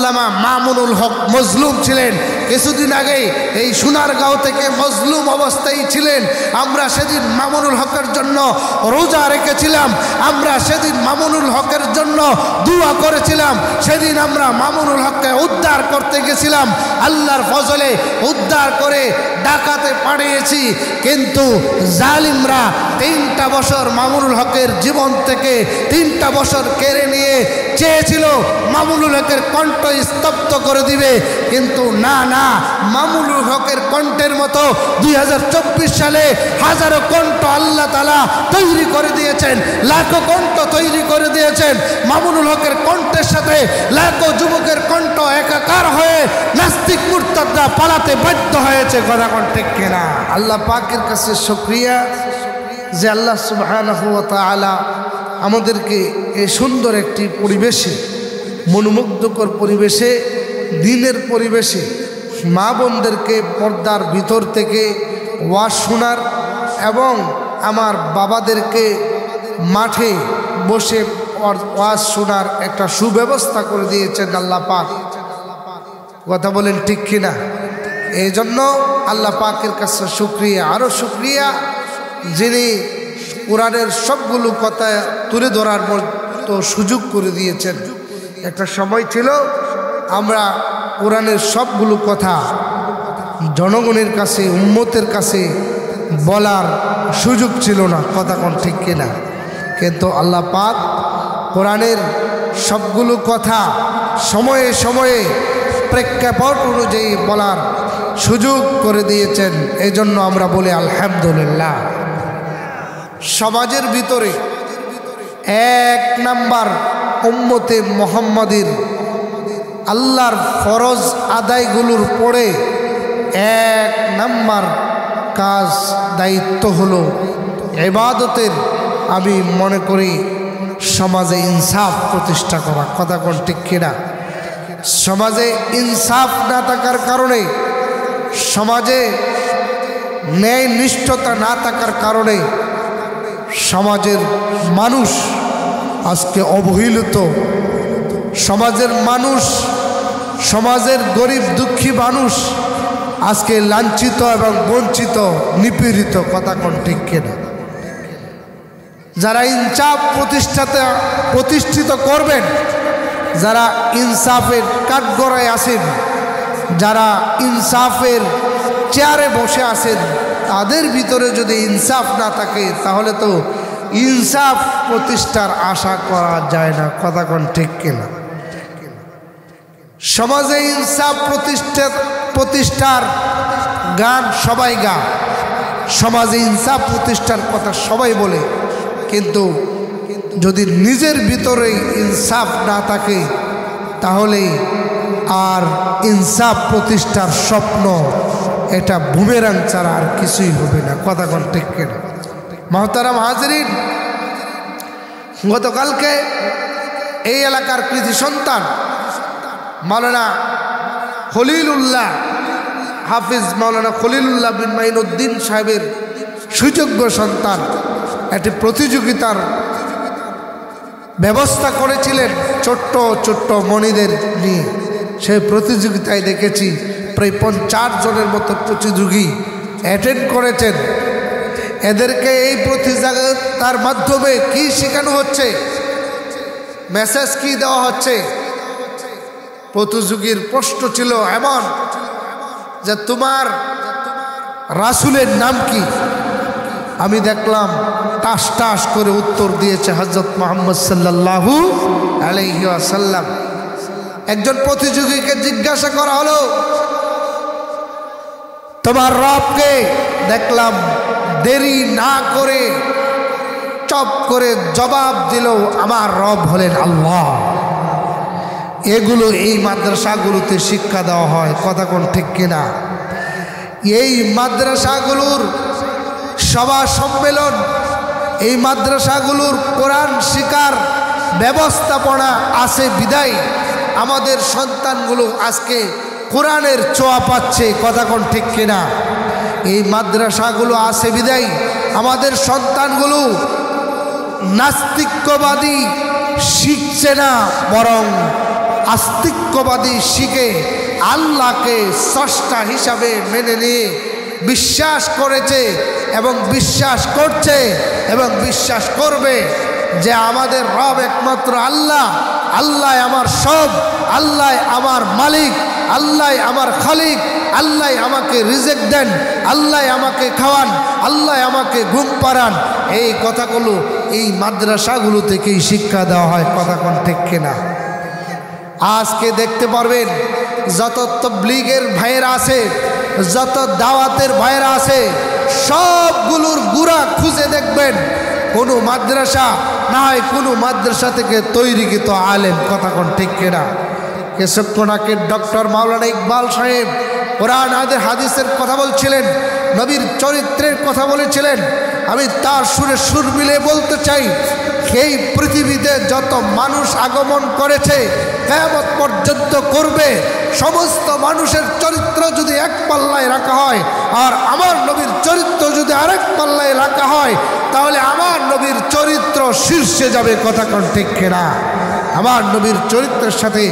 আল্লামা মামুনুল হক মজলুম ছিলেন। কিছুদিন আগে এই সোনারগাঁও থেকে মজলুম অবস্থায় ছিলেন। আমরা সেদিন মামুনুল হকের জন্য রোজা রেখেছিলাম, আমরা সেদিন মামুনুল হকের জন্য দোয়া করেছিলাম। সেদিন আমরা মামুনুল হককে উদ্ধার করতে গেছিলাম, আল্লাহর ফজলে উদ্ধার করে ঢাকাতে পাঠিয়েছি। কিন্তু জালিমরা 3টা বছর মামুনুল হকের জীবন থেকে 3টা বছর কেড়ে নিয়ে চেয়েছিল মামুনুল হকের কণ্ঠ স্তব্ধ করে দিবে, কিন্তু না না, মামুনুল হকের কণ্ঠের মতো 2024 সালে হাজারো কণ্ঠ আল্লাহ তাআলা তৈরি করে দিয়েছেন, লাখো কণ্ঠ তৈরি করে দিয়েছেন। মামুনুল হকের কণ্ঠের সাথে লাখো যুবকের কণ্ঠ একাকার হয়ে নাস্তিক মুরতাদরা পালাতে বাধ্য হয়েছে। কথা কোন ঠিক কিনা? আল্লাহ পাকের কাছে শুকরিয়া যে আল্লাহ সুবহানাহু ওয়া তাআলা আমাদেরকে এই সুন্দর একটি পরিবেশে, মনোমুগ্ধকর পরিবেশে, দিনের পরিবেশে মা বোনদেরকে পর্দার ভিতর থেকে ওয়াজ শোনার এবং আমার বাবাদেরকে মাঠে বসে ওয়াজ শোনার একটা সুব্যবস্থা করে দিয়েছেন আল্লাহ পাক। কথা বলেন ঠিক কিনা? এই জন্য আল্লাহ পাকের কাছে শুকরিয়া, আরও শুকরিয়া যিনি কোরআনের সবগুলো কথা তুলে ধরার মতো সুযোগ করে দিয়েছেন। একটা সময় ছিল আমরা কোরআনের সবগুলো কথা জনগণের কাছে, উম্মতের কাছে বলার সুযোগ ছিল না। কথা কোন ঠিক কিনা? কিন্তু আল্লাহ পাক কোরআনের সবগুলো কথা সময়ে সময়ে প্রেক্ষাপট অনুযায়ী বলার সুযোগ করে দিয়েছেন। এই জন্য আমরা বলি আলহামদুলিল্লাহ। সমাজের ভিতরে 1 নাম্বার উম্মতে মুহাম্মাদীর আল্লাহর ফরজ আদায়গুলোর পরে 1 নাম্বার কাজ, দায়িত্ব হলো ইবাদতের। আমি মনে করি সমাজে ইনসাফ প্রতিষ্ঠা করা। কথা কোন ঠিক কিনা? সমাজে ইনসাফ না থাকার কারণে, সমাজে ন্যায় নিষ্ঠতা না থাকার কারণে সমাজের মানুষ আজকে অবহেলিত। সমাজের মানুষ, সমাজের গরিব দুঃখী মানুষ আজকে লাঞ্ছিত এবং বঞ্চিত, নিপীড়িত। কথা কোন ঠিক কিনা? যারা ইনসাফ প্রতিষ্ঠিত করবেন, যারা ইনসাফের কাঠগড়ায় আছেন, যারা ইনসাফের চেয়ারে বসে আছেন, তাদের ভিতরে যদি ইনসাফ না থাকে তাহলে তো ইনসাফ প্রতিষ্ঠার আশা করা যায় না। কথা কোন ঠিক কিনা? সমাজে ইনসাফ প্রতিষ্ঠার গান সবাই গায়, সমাজে ইনসাফ প্রতিষ্ঠার কথা সবাই বলে, কিন্তু যদি নিজের ভিতরে ইনসাফ না থাকে তাহলে আর ইনসাফ প্রতিষ্ঠার স্বপ্ন এটা বুমেরাং ছাড়া আর কিছুই হবে না। কথা কোন ঠিক কিনা? মহতারাম হাজরিন, গতকালকে এই এলাকার কৃতি সন্তান মাওলানা খলিলুল্লাহ, হাফিজ মাওলানা খলিলুল্লাহ বিন মাইনুদ্দিন সাহেবের সুযোগ্য সন্তান একটি প্রতিযোগিতার ব্যবস্থা করেছিলেন ছোট্ট ছোট্ট মণিদের নিয়ে। সেই প্রতিযোগিতায় দেখেছি প্রায় 50 জনের মতো প্রতিযোগী অ্যাটেন্ড করেছেন। এদেরকে এই প্রতিযোগিতার মাধ্যমে কি শেখানো হচ্ছে, মেসেজ কি দেওয়া হচ্ছে? প্রতিযোগীর প্রশ্ন ছিল এমন যে তোমার রাসূলের নাম কি? আমি দেখলাম টাস টাস করে উত্তর দিয়েছে হযরত মুহাম্মদ সাল্লাল্লাহু আলাইহি ওয়াসাল্লাম। একজন প্রতিযোগীকে জিজ্ঞাসা করা হলো তোমার রবকে? দেখলাম দেরি না করে চপ করে জবাব দিল আমার রব হলেন আল্লাহ। এগুলো এই মাদ্রাসাগুলোতে শিক্ষা দেওয়া হয়। কথা কোন ঠিক কিনা? এই মাদ্রাসাগুলোর সভা সম্মেলন, এই মাদ্রাসাগুলোর কোরআন শিক্ষার ব্যবস্থাপনা আছে বিদায় আমাদের সন্তানগুলো আজকে কোরআনের ছোঁয়া পাচ্ছে। কথা কোন ঠিক কিনা? এই মাদ্রাসাগুলো আছে বিদায় আমাদের সন্তানগুলো নাস্তিক্যবাদী শিখছে না, বরং আস্তিক্যবাদী শিখে আল্লাহকে স্রষ্টা হিসাবে মেনে নিয়ে বিশ্বাস করেছে এবং বিশ্বাস করছে এবং বিশ্বাস করবে যে আমাদের রব একমাত্র আল্লাহ। আল্লাহ আমার সব, আল্লাহ আমার মালিক, আল্লাহ আমার খালিক, আল্লাহ আমাকে রিজিক দেন, আল্লাহ আমাকে খাওয়ান, আল্লাহ আমাকে ঘুম পাড়ান। এই কথাগুলো এই মাদ্রাসাগুলো থেকেই শিক্ষা দেওয়া হয়। কথা কোন ঠিক কিনা? আজকে দেখতে পারবেন যত তাবলীগের ভাইয়েরা আছে, যত দাওয়াতের ভাইয়েরা আছে, সবগুলোর গুড়া খুঁজে দেখবেন কোনো মাদ্রাসা না হয় কোনো মাদ্রাসা থেকে তৈরিকৃত আলেম। কথা কোন ঠিক কিনা? কেশবকোনাকে ডক্টর মাওলানা ইকবাল সাহেব কোরআন হাদিসের কথা বলছিলেন, নবীর চরিত্রের কথা বলেছিলেন। আমি তার সুরে সুর মিলে বলতে চাই, এই পৃথিবীতে যত মানুষ আগমন করেছে কিয়ামত পর্যন্ত করবে, সমস্ত মানুষের চরিত্র যদি এক পাল্লায় রাখা হয় আর আমার নবীর চরিত্র যদি আরেক পাল্লায় রাখা হয়, তাহলে আমার নবীর চরিত্র শীর্ষে যাবে। কথা কোন ঠিক কিনা? আমার নবীর চরিত্রের সাথে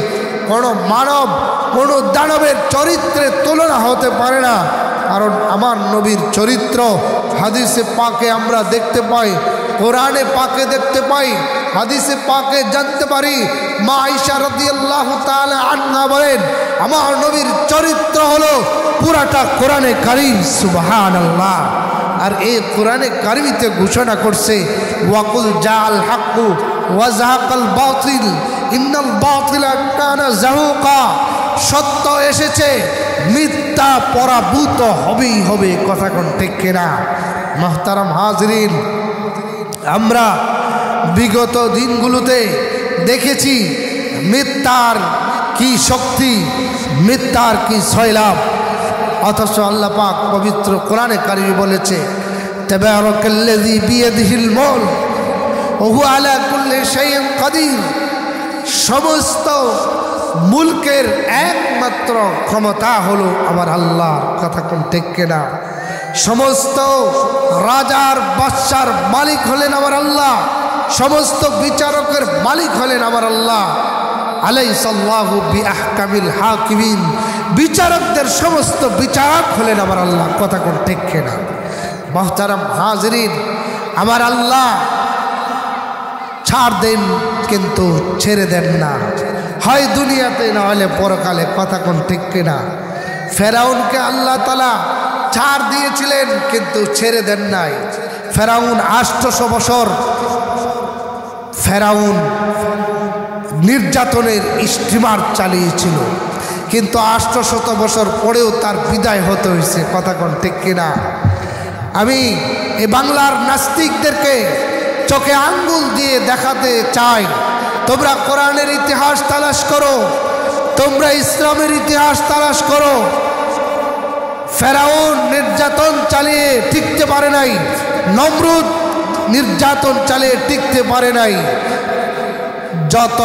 কোনো মানব, কোনো দানবের চরিত্রের তুলনা হতে পারে না। কারণ আমার নবীর চরিত্র হাদিসে পাকে আমরা দেখতে পাই, কোরআনে পাকে দেখতে পাই, হাদিসে পাকে জানতে পারি। মা আয়েশা রাদিয়াল্লাহু তাআলা আনহা বলেন, আমার নবীর চরিত্র হলো পুরাটা কোরআনে কারীম। সুবহানাল্লাহ। আর এই কোরআনে কারীমে ঘোষণা করছে, ওয়াকুল জাআল হাক্কু ওয়া যাহাকাল বাতিল ইন্নাল বাতিলা কানা যাহুকা। সত্য এসেছে, মিথ্যা পরাভূত হবেই হবে। কথা কোন ঠিক কিনা? মুহতারাম হাজরিন, আমরা বিগত দিনগুলোতে দেখেছি মিথ্যার কি শক্তি, মিথ্যার কি সয়লাভ। অথচ আল্লাহ পাক পবিত্র কোরআনে কারীমে বলেছে, তাবারাকাল্লাযী বিয়াদিহিল মুলক ওয়া হুয়া আলা কুল্লি শাইইন কাদির। সমস্ত মুলকের একমাত্র ক্ষমতা হলো আমার আল্লাহর। কথা কোন ঠিক কিনা? সমস্ত রাজার বাদশার মালিক হলেন আমার আল্লাহ, সমস্ত বিচারকের মালিক হলেন আমার আল্লাহ। আলাইসাল্লাহু বিআহকামিল হাকিমিন। বিচারকদের সমস্ত বিচারক হলেন আমার আল্লাহ। কথা কোন ঠিক কিনা? মুহতারাম হাজরিন, আমার আল্লাহ ছাড় দেন কিন্তু ছেড়ে দেন না, হয় দুনিয়াতে না হলে পরকালে। কথা কোন ঠিক কিনা? ফেরাউনকে আল্লাহ তাআলা ছাড় দিয়েছিলেন কিন্তু ছেড়ে দেন নাই। ফেরাউন 800 বছর ফেরাউন নির্যাতনের স্টিমার চালিয়েছিল, কিন্তু 800 বছর পরেও তার বিদায় হতে হয়েছে। কথা কোন ঠিক কিনা? আমি এই বাংলার নাস্তিকদেরকে চোখে আঙ্গুল দিয়ে দেখাতে চাই, তোমরা কোরআনের ইতিহাস তালাশ করো, তোমরা ইসলামের ইতিহাস তালাশ করো। ফেরাউন নির্যাতন চালিয়ে টিকতে পারে নাই, নমরুদ নির্যাতন চালিয়ে টিকতে পারে নাই, যত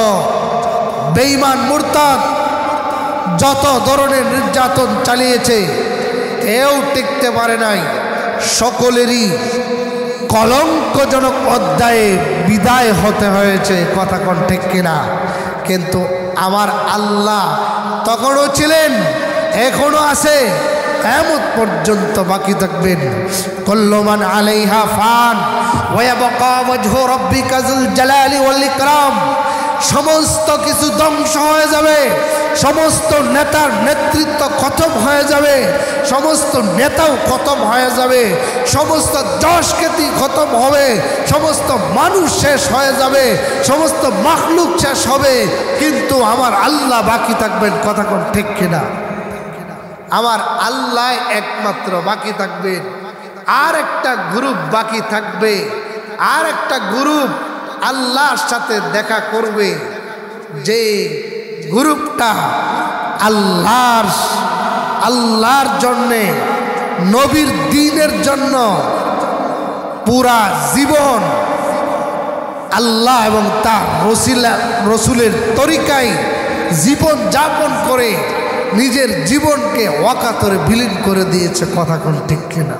বেঈমান মুরতাদ যত ধরনের নির্যাতন চালিয়েছে কেউ টিকতে পারে নাই। সকলেরই কলঙ্কজনক অধ্যায়ে বিদায় হতে হয়েছে। কথা কোন ঠিক কিনা? কিন্তু আমার আল্লাহ তখনও ছিলেন, এখনো আছে, কিয়ামত পর্যন্ত বাকি থাকবেন। কুল্লু মান আলাইহা ফান ওয়া ইয়াবকা ওয়াজহু রাব্বিকা যুল জালালি ওয়াল ইকরাম। সমস্ত কিছু ধ্বংস হয়ে যাবে, সমস্ত নেতার নেতৃত্ব খতম হয়ে যাবে, সমস্ত নেতাও খতম হয়ে যাবে, সমস্ত যশ খ্যাতি খতম হবে, সমস্ত মানুষ শেষ হয়ে যাবে, সমস্ত মাখলুক শেষ হবে, কিন্তু আমার আল্লাহ বাকি থাকবেন। কথা কোন ঠিক কিনা? আমার আল্লাহ একমাত্র বাকি থাকবেন। আর একটা গ্রুপ বাকি থাকবে, আর একটা গ্রুপ আল্লাহর সাথে দেখা করবে, যে গ্রুপটা আল্লাহর জন্যে, নবীর দ্বীনের জন্য পুরা জীবন আল্লাহ এবং তার রসুলের তরিকায় জীবন যাপন করে নিজের জীবনকে ওয়াকাতরে বিলীন করে দিয়েছে। কথা কোন ঠিক কিনা?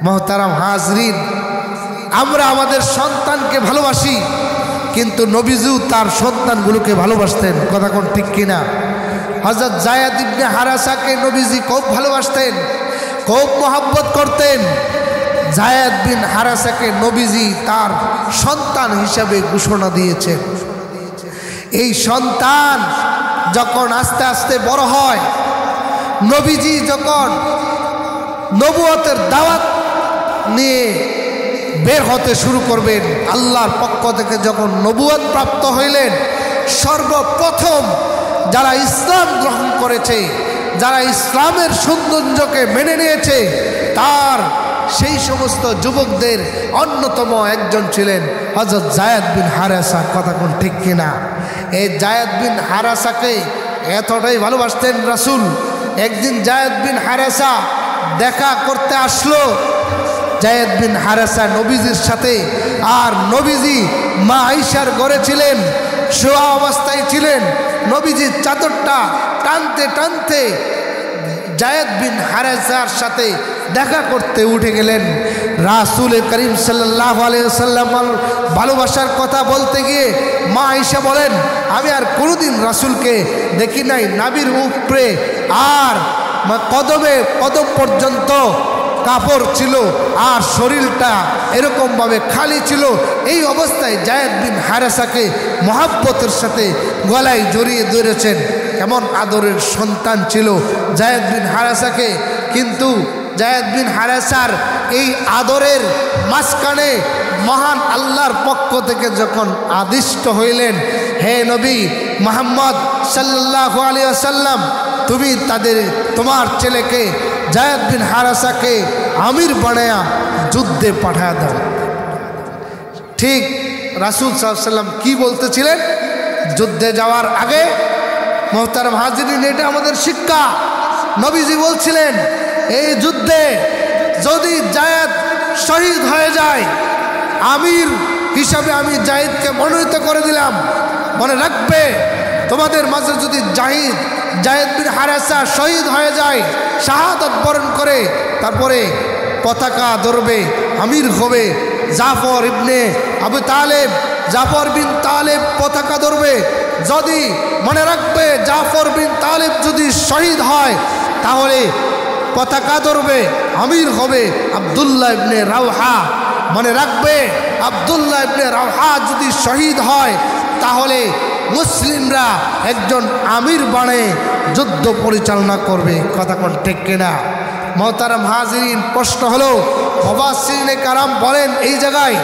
মুহতারাম হাজরিন, আমরা আমাদের সন্তানকে ভালোবাসি, কিন্তু নবীজিও তার সন্তানগুলোকে ভালোবাসতেন, কথা কোন ঠিক কিনা? হযরত যায়েদ ইবনে হারেসাকে নবীজি খুব ভালোবাসতেন, খুব মহব্বত করতেন। যায়েদ বিন হারেসাকে নবীজি তার সন্তান হিসাবে ঘোষণা দিয়েছেন। এই সন্তান যখন আস্তে আস্তে বড় হয়, নবীজি যখন নবুয়তের দাওয়াত নিয়ে বের হতে শুরু করবেন, আল্লাহর পক্ষ থেকে যখন নবুয়ত প্রাপ্ত হইলেন, সর্বপ্রথম যারা ইসলাম গ্রহণ করেছে, যারা ইসলামের সৌন্দর্যকে মেনে নিয়েছে, তার সেই সমস্ত যুবকদের অন্যতম একজন ছিলেন হযরত যায়েদ বিন হারেসা, কথা কোন ঠিক কিনা? এই যায়েদ বিন হারেসাকে এতটাই ভালোবাসতেন রাসূল। একদিন যায়েদ বিন হারেসা দেখা করতে আসলো। যায়েদ বিন হারেসা নবীজির সাথে, আর নবীজি মা আয়েশার ঘরে ছিলেন, শোয়া অবস্থায় ছিলেন। নবীজির চাদরটা টানতে টানতে যায়েদ বিন হারেসার সাথে দেখা করতে উঠে গেলেন। রাসূল করিম সাল্লাল্লাহু আলাইহি ওয়াসাল্লাম ভালোবাসার কথা বলতে গিয়ে মা আয়েশা বলেন, আমি আর কোনোদিন রাসূলকে দেখি নাই, নাভির উপরে আর কদম পর্যন্ত কাপড় ছিল, আর শরীরটা এরকমভাবে খালি ছিল। এই অবস্থায় যায়েদ বিন হারেসাকে মহব্বতের সাথে গলায় জড়িয়ে ধরেছেন। কেমন আদরের সন্তান ছিল যায়েদ বিন হারেসাকে। কিন্তু যায়েদ বিন হারেসার এই আদরের মাঝখানে মহান আল্লাহর পক্ষ থেকে যখন আদিষ্ট হইলেন, হে নবী মুহাম্মদ সাল্লাল্লাহু আলাইহি ওয়াসাল্লাম, তুমি তোমার ছেলেকে যায়েদ বিন হারেসাকে আমির বানায়া যুদ্ধে পাঠায় দাও। ঠিক রাসূল সাল্লাল্লাহু আলাইহি ওয়াসাল্লাম কি বলতেছিলেন যুদ্ধে যাওয়ার আগে? মুহতারাম হাজিরিন, এটা আমাদের শিক্ষা। নবীজি বলছিলেন, এই যুদ্ধে যদি যায়েদ শহীদ হয়ে যায়, আমির হিসাবে আমি যায়েদকে মনোনীত করে দিলাম। মনে রাখবে, তোমাদের মাঝে যদি যায়েদ বিন হারেসা শহীদ হয়ে যায়, শাহাদাত বরণ করে, তারপরে পতাকা ধরবে, আমির হবে জাফর ইবনে আবু তালেব, জাফর বিন তালেব পতাকা ধরবে। যদি মনে রাখবে, জাফর বিন তালেব যদি শহীদ হয়, তাহলে পতাকা ধরবে, আমির হবে আব্দুল্লাহ ইবনে রাওহা। মনে রাখবে, আব্দুল্লাহ ইবনে রাওহা যদি শহীদ হয়, তাহলে মুসলিমরা একজন আমির বানিয়ে যুদ্ধ পরিচালনা করবে, কথা কোন ঠিক কিনা? মুহতারাম হাজিরিন, প্রশ্ন হলো, মুফাসসিরিনে কারাম বলেন, এই জায়গায়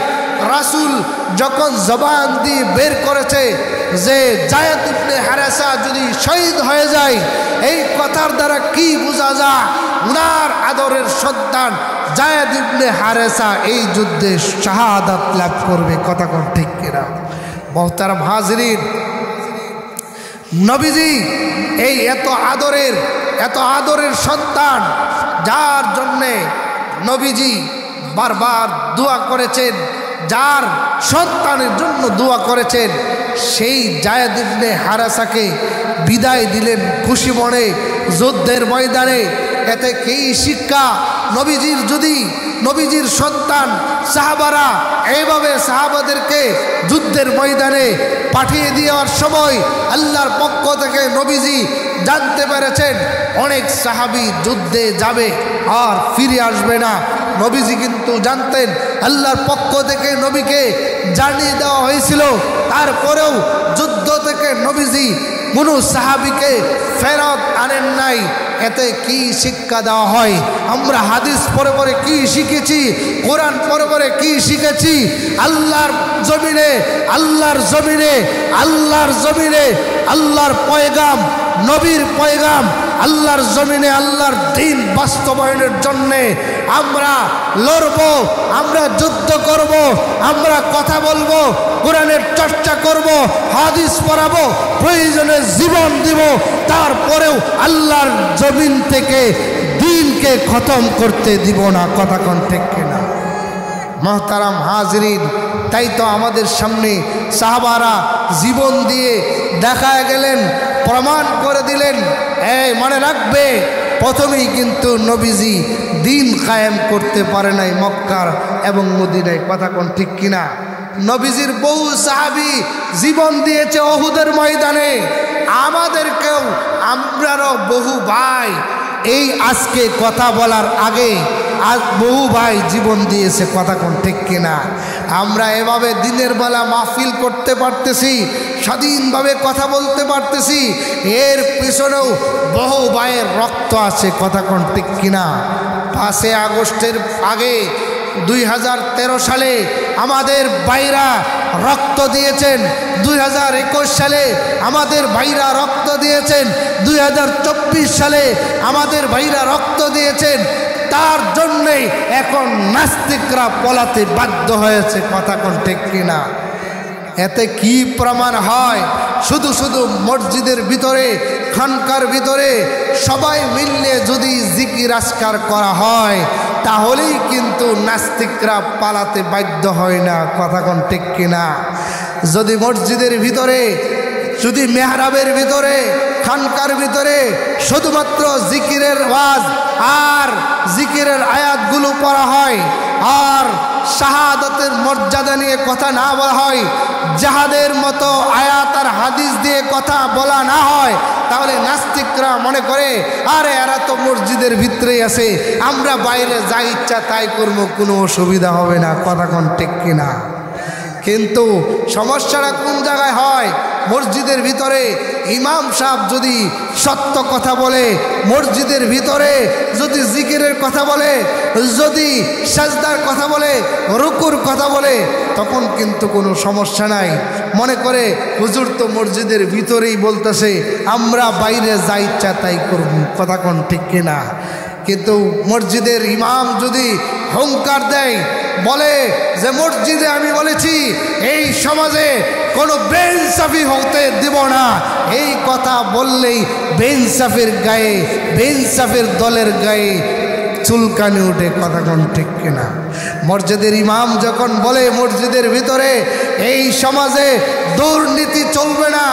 রাসূল যখন জবান দিয়ে বের করেছে যে যায়েদ ইবনে হারেসা যদি শহীদ হয়ে যায়, এই কথার দ্বারা কি বোঝা যায়? উনার আদরের সন্তান যায়েদ ইবনে হারেসা এই যুদ্ধে শাহাদাত লাভ করবে, কথা কোন ঠিক কিনা? মুহতারাম হাজিরিন, নবীজি এই এত আদরের সন্তান, যার জন্যে নবীজি বারবার দোয়া করেছেন, যার সন্তানের জন্য দোয়া করেছেন, সেই যায়েদ ইবনে হারেসাকে বিদায় দিলেন খুশি মনে যুদ্ধের ময়দানে। এতে কি শিক্ষা? নবীজির সন্তান সাহাবারা এইভাবে সাহাবাদেরকে যুদ্ধের ময়দানে পাঠিয়ে দেওয়ার সময় আল্লাহর পক্ষ থেকে নবীজি জানতে পেরেছেন অনেক সাহাবী যুদ্ধে যাবে আর ফিরে আসবে না। নবীজি কিন্তু জানতেন, আল্লাহর পক্ষ থেকে নবীকে জানিয়ে দেওয়া হয়েছিল। তারপরেও যুদ্ধ থেকে নবীজি কোনো সাহাবীকে ফেরত আনেন নাই। এতে কি শিক্ষা দেওয়া হয়? আমরা হাদিস পড়ে পড়ে কি শিখেছি, কোরআন পড়ে পড়ে কি শিখেছি? আল্লাহর জমিনে আল্লাহর পয়গাম, নবীর পয়গাম, আল্লাহর জমিনে আল্লাহর দ্বীন বাস্তবায়নের জন্যে আমরা লড়ব, আমরা যুদ্ধ করব, আমরা কথা বলবো, কোরআনের চর্চা করব, হাদিস পড়াবো, প্রয়োজনে জীবন দিব, তারপরেও আল্লাহর জমিন থেকে দ্বীনকে খতম করতে দিব না, কথা কোন ঠিক কিনা? মুহতারাম হাজিরিন, তাই তো আমাদের সামনে সাহাবারা জীবন দিয়ে দেখায় গেলেন, প্রমাণ করে দিলেন। এই মনে রাখবে, প্রথমেই কিন্তু নবীজি দ্বীন কায়েম করতে পারে নাই মক্কার এবং মদিনায়, কথা কোন ঠিক কিনা? নবীজির বহু সাহাবী জীবন দিয়েছে উহুদের ময়দানে, আমাদেরকেও আমরারও বহু ভাই এই আজকে কথা বলার আগে আজ বহু ভাই জীবন দিয়েছে, কথা কোন ঠিক কিনা? আমরা এভাবে দিনের বেলা মাহফিল করতে পারতেছি, স্বাধীনভাবে কথা বলতে পারতেছি, এর পিছনেও বহু ভাইয়ের রক্ত আছে, কথা কোন ঠিক কিনা? 5 আগস্টের আগে 2013 সালে আমাদের ভাইরা রক্ত দিয়েছেন, 2021 সালে আমাদের ভাইরা রক্ত দিয়েছেন, 2024 সালে আমাদের ভাইরা রক্ত দিয়েছেন। তার জন্যেই এখন নাস্তিকরা পলাতে বাধ্য হয়েছে, কথা কোন ঠিক কিনা? এতে কি প্রমাণ হয়? শুধু শুধু মসজিদের ভিতরে, খানকার ভিতরে সবাই মিললে যদি জিকির আজকার করা হয় তাহলেই কিন্তু নাস্তিকরা পালাতে বাধ্য হয় না, কথা কোন ঠিক কিনা? যদি মসজিদের ভিতরে, যদি মেহরাবের ভিতরে, খানকার ভিতরে শুধুমাত্র জিকিরের ওয়াজ আর জিকিরের আয়াতগুলো পড়া হয়, আর শাহাদাতের মর্যাদা নিয়ে কথা না বলা হয়, জাহাদের মতো আয়াত আর হাদিস দিয়ে কথা বলা না হয়, তাহলে নাস্তিকরা মনে করে আরে এরা তো মসজিদের ভিতরেই আছে, আমরা বাইরে যা ইচ্ছা তাই করবো, কোনো অসুবিধা হবে না, কথা কোন ঠিক কিনা? কিন্তু সমস্যাটা কোন জায়গায় হয়? মসজিদের ভিতরে ইমাম সাহেব যদি সত্য কথা বলে, মসজিদের ভিতরে যদি জিকিরের কথা বলে, যদি সাজদার কথা বলে, রুকুর কথা বলে, তখন কিন্তু কোনো সমস্যা নাই। মনে করে হুজুর তো মসজিদের ভিতরেই বলতেছে, আমরা বাইরে যা ইচ্ছা তাই করব, কথা কোন ঠিক কিনা? কিন্তু মসজিদের ইমাম যদি হুঙ্কার দেয়, বলে যে মসজিদে আমি বলেছি এই সমাজে কোনো বেইনসাফি হতে দেব না, এই কথা বললেই বেইনসাফির গায়ে, বেইনসাফির দলের গায়ে চুলকানি উঠে, কথা কোন ঠিক কিনা? মসজিদের ইমাম যখন বলে মসজিদের ভিতরে এই সমাজে দুর্নীতি চলবে না,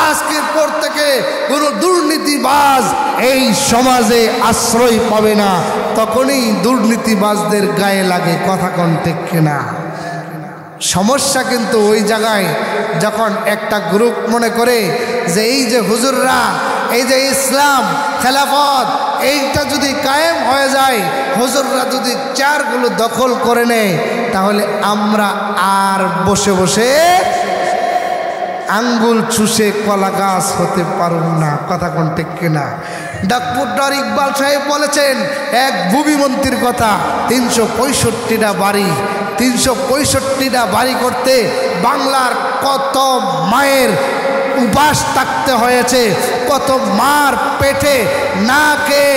আজকের পর থেকে কোনো দুর্নীতিবাজ এই সমাজে আশ্রয় পাবে না, তখনই দুর্নীতিবাজদের গায়ে লাগে, কথা কোন ঠিক কিনা? সমস্যা কিন্তু ওই জায়গায় যখন একটা গ্রুপ মনে করে যে এই যে হুজুররা, এই যে ইসলাম খেলাফত এইটা যদি কায়েম হয়ে যায়, হুজুররা যদি চেয়ারগুলো দখল করে নেয়, তাহলে আমরা আর বসে বসে আঙ্গুল চুষে কলা গাছ হতে পারব না, কথা কোন ঠিক কিনা? ডক্টর ইকবাল সাহেব বলেছেন এক ভূমিমন্ত্রীর কথা, 365টা বাড়ি, 365টা বাড়ি করতে বাংলার কত মায়ের উপাস থাকতে হয়েছে, কত মার পেটে না খেয়ে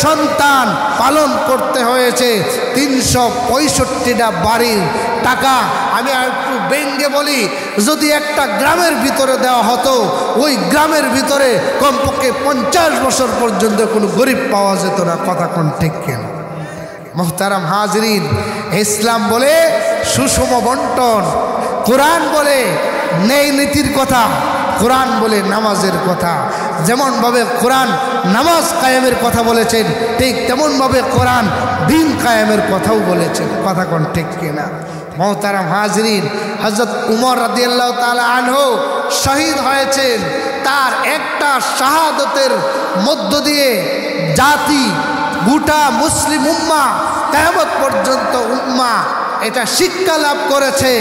সন্তান পালন করতে হয়েছে। 365টা বাড়ির টাকা আমি একটু ব্যঙ্গে বলি, যদি একটা গ্রামের ভিতরে দেওয়া হতো, ওই গ্রামের ভিতরে কমপক্ষে 50 বছর পর্যন্ত কোনো গরিব পাওয়া যেত না, কথা কোন ঠিক কিনা? মুহতারাম হাজরিন, ইসলাম বলে সুষম বন্টন, কোরআন বলে ন্যায় নীতির কথা, কোরআন বলে নামাজের কথা। যেমনভাবে কোরআন নামাজ কায়েমের কথা বলেছেন, ঠিক তেমনভাবে কোরআন দিন কায়েমের কথাও বলেছেন, কথা কোন ঠিক কিনা? মুহতারাম হাজরিন, হযরত উমর রাদিয়াল্লাহু তাআলা আনহু শহীদ হয়েছেন, তার একটা শাহাদতের মধ্য দিয়ে জাতি, গোটা মুসলিম উম্মাহ, কিয়ামত পর্যন্ত উম্মাহ এটা শিক্ষা লাভ করেছে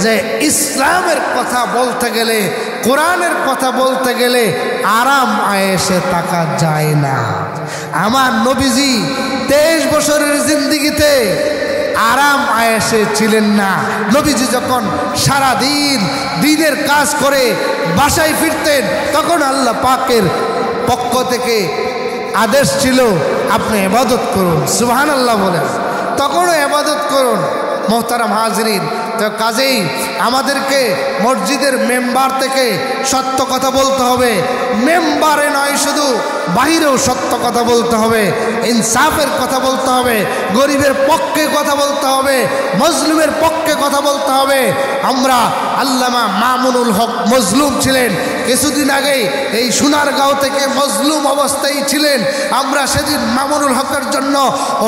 যে ইসলামের কথা বলতে গেলে, কোরআনের কথা বলতে গেলে আরাম আয়েশে থাকা যায় না। আমার নবীজি 23 বছরের জিন্দেগিতে আরাম আয়েশে ছিলেন না। নবীজি যখন সারা দিন দিনের কাজ করে বাসায় ফিরতেন, তখন আল্লাহ পাকের পক্ষ থেকে আদেশ ছিল আপনি ইবাদত করুন, সুবহানাল্লাহ বলেন, তখনও ইবাদত করুন। মুহতারাম হাজরিন, তো কাজেই আমাদেরকে মসজিদের মেম্বার থেকে সত্য কথা বলতে হবে, মেম্বারে নয় শুধু বাহিরেও সত্য কথা বলতে হবে, ইনসাফের কথা বলতে হবে, গরিবের পক্ষে কথা বলতে হবে, মজলুমের পক্ষে কথা বলতে হবে। আমরা আল্লামা মামুনুল হক মজলুম ছিলেন, কিছুদিন আগেই এই সোনারগাঁও থেকে মজলুম অবস্থায় ছিলেন। আমরা সেদিন মামুনুল হকের জন্য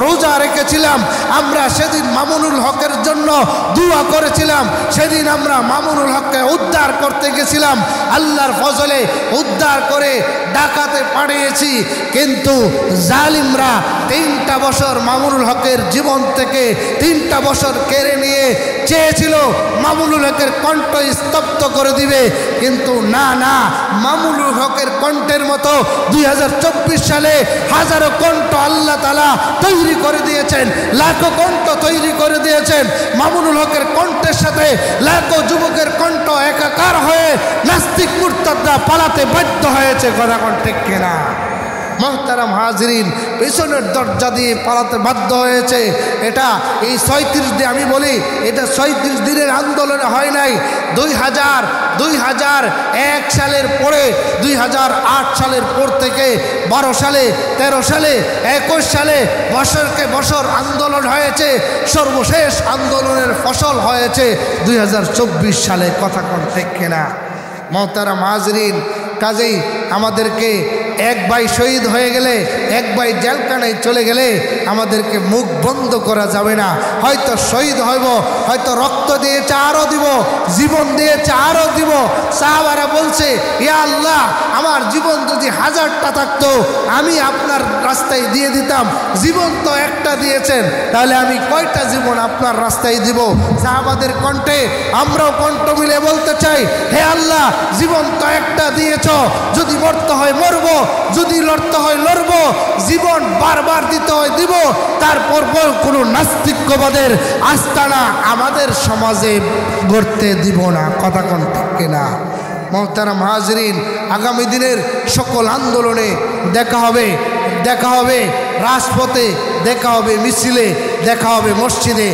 রোজা রেখেছিলাম, আমরা সেদিন মামুনুল হকের জন্য দোয়া করেছিলাম। সেদিন আমরা মামুনুল হককে উদ্ধার করতে গেছিলাম, আল্লাহর ফজলে উদ্ধার করে ঢাকাতে পাঠিয়েছি। কিন্তু জালিমরা 3টা বছর মামুনুল হকের জীবন থেকে 3টা বছর কেড়ে নিয়ে চেয়েছিল মামুনুল হকের কণ্ঠ স্তব্ধ করে দিবে, কিন্তু না না, মামুনুল হকের কণ্ঠের মতো 2024 সালে হাজারো কণ্ঠ আল্লাহ তাআলা তৈরি করে দিয়েছেন, লাখো কণ্ঠ তৈরি করে দিয়েছেন। মামুনুল হকের কণ্ঠের সাথে লাখো যুবকের কণ্ঠ একাকার হয়ে নাস্তিক মুরতাদরা পালাতে বাধ্য হয়েছে। কথা কোন ঠিক কিনা? মোহতারাম হাজরিন, পেছনের দরজা দিয়ে পালাতে বাধ্য হয়েছে। এটা এই 37 দিন, আমি বলি এটা 37 দিনের আন্দোলনে হয় নাই। 2001 সালের পরে 2008 সালের পর থেকে 12 সালে 13 সালে 21 সালে বছরকে বছর আন্দোলন হয়েছে। সর্বশেষ আন্দোলনের ফসল হয়েছে 2024 সালে। কথা কোন ঠিক কিনা? মোহতারাম হাজরিন, কাজেই আমাদেরকে এক ভাই শহীদ হয়ে গেলে, এক ভাই জেলখানায় চলে গেলে আমাদেরকে মুখ বন্ধ করা যাবে না। হয়তো শহীদ হইব, হয়তো রক্ত দিয়েছে আরও দিব, জীবন দিয়েছে আরও দিব। সাহাবারা বলছে, ইয়া আল্লাহ, আমার জীবন যদি 1000টা থাকতো আমি আপনার রাস্তায় দিয়ে দিতাম। জীবন তো একটা দিয়েছেন, তাহলে আমি কয়টা জীবন আপনার রাস্তায় দিব? সাহাবাদের কণ্ঠে আমরাও কণ্ঠ মিলে বলতে চাই, হে আল্লাহ, জীবন তো একটা দিয়েছ, যদি মরতে হয় মরবো, যদি লড়তে হয় লড়বো, জীবন বারবার দিতে হয় দিব। তারপর কোনো নাস্তিক্যবাদের আস্তানা আমাদের সমাজে গড়তে দিব না। কথা কোন ঠিক কিনা? মোহতারাম হাজরিন, আগামী দিনের সকল আন্দোলনে দেখা হবে, দেখা হবে রাজপথে, দেখা হবে মিছিলে, দেখা হবে মসজিদে।